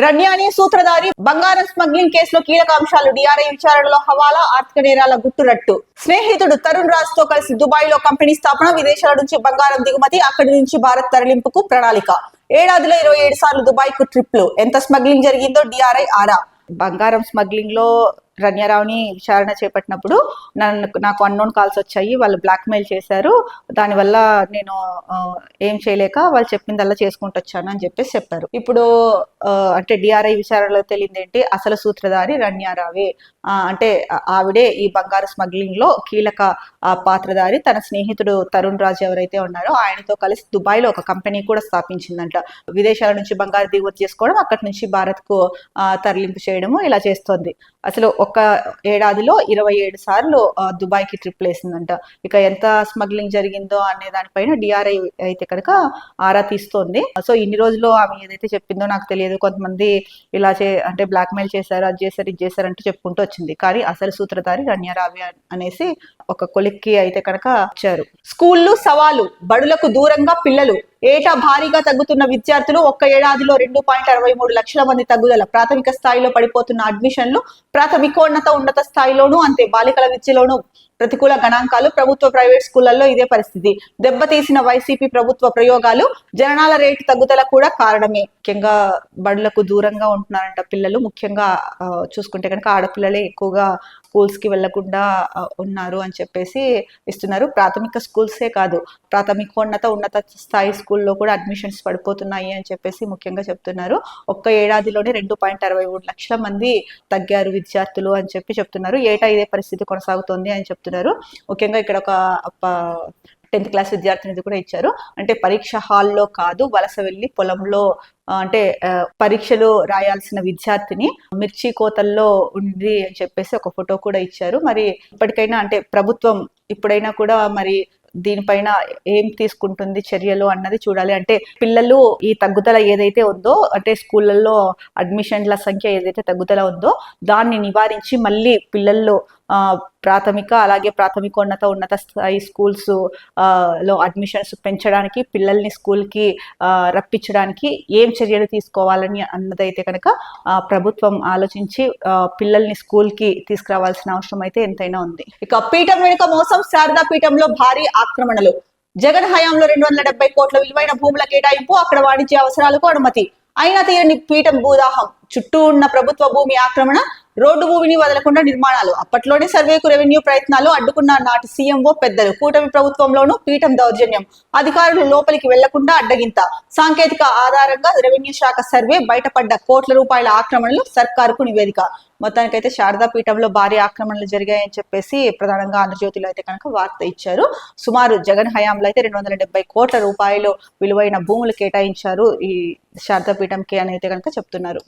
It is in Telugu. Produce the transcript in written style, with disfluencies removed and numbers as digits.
రన్యాని సూత్రధారి బంగారం స్మగ్లింగ్ కేసులో కీలక అంశాలు డిఆర్ఐ విచారణలో హవాలా ఆర్థిక నేరాల గుట్టురట్టు స్నేహితుడు తరుణ్ రాజ్ తో కలిసి దుబాయ్ లో కంపెనీ స్థాపన విదేశాల నుంచి బంగారం దిగుమతి అక్కడి నుంచి భారత్ తరలింపుకు ప్రణాళిక ఏడాదిలో 27 సార్లు దుబాయ్ కు ట్రిప్లు ఎంత స్మగ్లింగ్ జరిగిందో డిఆర్ఐ ఆరా బంగారం స్మగ్లింగ్ లో రన్యారావుని విచారణ చేపట్టినప్పుడు నాకు అన్నోన్ కాల్స్ వచ్చాయి, వాళ్ళు బ్లాక్మెయిల్ చేశారు, దానివల్ల నేను ఏం చేయలేక వాళ్ళు చెప్పిందల్లా చేసుకుంటూ వచ్చాను అని చెప్పేసి చెప్పారు. ఇప్పుడు అంటే డిఆర్ఐ విచారణలో తెలియదు ఏంటి, అసలు సూత్రధారి రన్యారావే, అంటే ఆవిడే ఈ బంగారు స్మగ్లింగ్ లో కీలక పాత్రధారి. తన స్నేహితుడు తరుణ్ రాజ్ ఎవరైతే ఉన్నారో ఆయనతో కలిసి దుబాయ్ లో ఒక కంపెనీ కూడా స్థాపించిందంట. విదేశాల నుంచి బంగారు దిగుమతి చేసుకోవడం, అక్కడి నుంచి భారత్ కు తరలింపు చేయడము ఇలా చేస్తోంది. అసలు ఒక ఏడాదిలో 27 సార్లు దుబాయ్ కి ట్రిప్లు వేసిందంట. ఇక ఎంత స్మగ్లింగ్ జరిగిందో అనే దానిపైన డిఆర్ఐ అయితే కనుక ఆరా తీస్తోంది. సో ఇన్ని రోజులు ఆమె ఏదైతే చెప్పిందో నాకు తెలియదు, కొంతమంది ఇలా అంటే బ్లాక్మెయిల్ చేశారు, అది చేశారు, ఇది చేశారు అంటూ చెప్పుకుంటూ వచ్చింది. కానీ అసలు సూత్రధారి రన్యారావి అనేసి ఒక కొలిక్కి అయితే కనుక వచ్చారు. స్కూళ్ళు సవాలు, బడులకు దూరంగా పిల్లలు, ఏటా భారీగా తగ్గుతున్న విద్యార్థులు, ఒక్క ఏడాదిలో 2.63 లక్షల మంది తగ్గుదల. ప్రాథమిక స్థాయిలో పడిపోతున్న అడ్మిషన్లు, ప్రాథమికోన్నత ఉన్నత స్థాయిలోనూ అంతే. బాలికల విద్యలోనూ ప్రతికూల గణాంకాలు. ప్రభుత్వ ప్రైవేట్ స్కూళ్లలో ఇదే పరిస్థితి. దెబ్బతీసిన వైసీపీ ప్రభుత్వ ప్రయోగాలు, జననాల రేటు తగ్గుదల కూడా కారణమే. ముఖ్యంగా బడులకు దూరంగా ఉంటున్నారంట పిల్లలు. ముఖ్యంగా చూసుకుంటే కనుక ఆడపిల్లలే ఎక్కువగా స్కూల్స్ కి వెళ్లకుండా ఉన్నారు అని చెప్పేసి ఇస్తున్నారు. ప్రాథమిక స్కూల్సే కాదు, ప్రాథమికోన్నత ఉన్నత స్థాయి స్కూల్లో కూడా అడ్మిషన్స్ పడిపోతున్నాయి అని చెప్పేసి ముఖ్యంగా చెప్తున్నారు. ఒక్క ఏడాదిలోనే 2.63 లక్షల మంది తగ్గారు విద్యార్థులు అని చెప్తున్నారు. ఏటా ఇదే పరిస్థితి కొనసాగుతోంది అని చెప్తున్నారు. ముఖ్యంగా ఇక్కడ ఒక 10th క్లాస్ విద్యార్థినిది కూడా ఇచ్చారు. అంటే పరీక్ష హాల్లో కాదు, వలస వెళ్ళి పొలంలో అంటే పరీక్షలు రాయాల్సిన విద్యార్థిని మిర్చి కోతల్లో ఉంది అని చెప్పేసి ఒక ఫోటో కూడా ఇచ్చారు. మరి ఇప్పటికైనా అంటే ప్రభుత్వం ఇప్పుడైనా కూడా మరి దీనిపైన ఏం తీసుకుంటుంది చర్యలు అన్నది చూడాలి. అంటే పిల్లలు ఈ తగ్గుదల ఏదైతే ఉందో, అంటే స్కూళ్ళల్లో అడ్మిషన్ల సంఖ్య ఏదైతే తగ్గుదల ఉందో దాన్ని నివారించి మళ్ళీ పిల్లల్లో ప్రాథమిక అలాగే ప్రాథమికోన్నత ఉన్నత స్థాయి స్కూల్స్ లో అడ్మిషన్స్ పెంచడానికి, పిల్లల్ని స్కూల్ కి రప్పించడానికి ఏం చర్యలు తీసుకోవాలని అన్నదైతే కనుక ప్రభుత్వం ఆలోచించి పిల్లల్ని స్కూల్ కి తీసుకురావాల్సిన అవసరం అయితే ఎంతైనా ఉంది. ఇక పీఠం వెనుక మోసం, శారదా పీఠంలో భారీ ఆక్రమణలు. జగన్ హయాంలో 270 కోట్ల విలువైన భూముల కేటాయింపు, అక్కడ వాణిజ్య అవసరాలకు అనుమతి. అయినా తీరని పీఠం భూదాహం, చుట్టూ ఉన్న ప్రభుత్వ భూమి ఆక్రమణ, రోడ్డు భూమిని వదలకుండా నిర్మాణాలు. అప్పట్లోనే సర్వేకు రెవెన్యూ ప్రయత్నాలు అడ్డుకున్న నాటి సీఎంఓ పెద్దలు. కూటమి ప్రభుత్వంలోనూ పీఠం దౌర్జన్యం, అధికారులు లోపలికి వెళ్లకుండా అడ్డగింత. సాంకేతిక ఆధారంగా రెవెన్యూ శాఖ సర్వే, బయటపడ్డ కోట్ల రూపాయల ఆక్రమణలు, సర్కారుకు నివేదిక. మొత్తానికైతే శారదా పీఠంలో భారీ ఆక్రమణలు జరిగాయని చెప్పేసి ప్రధానంగా ఆంధ్రజ్యోతిలో అయితే కనుక వార్త ఇచ్చారు. సుమారు జగన్ హయాంలో అయితే 270 కోట్ల రూపాయలు విలువైన భూములు కేటాయించారు ఈ శారదా పీఠంకి అని అయితే కనుక చెప్తున్నారు.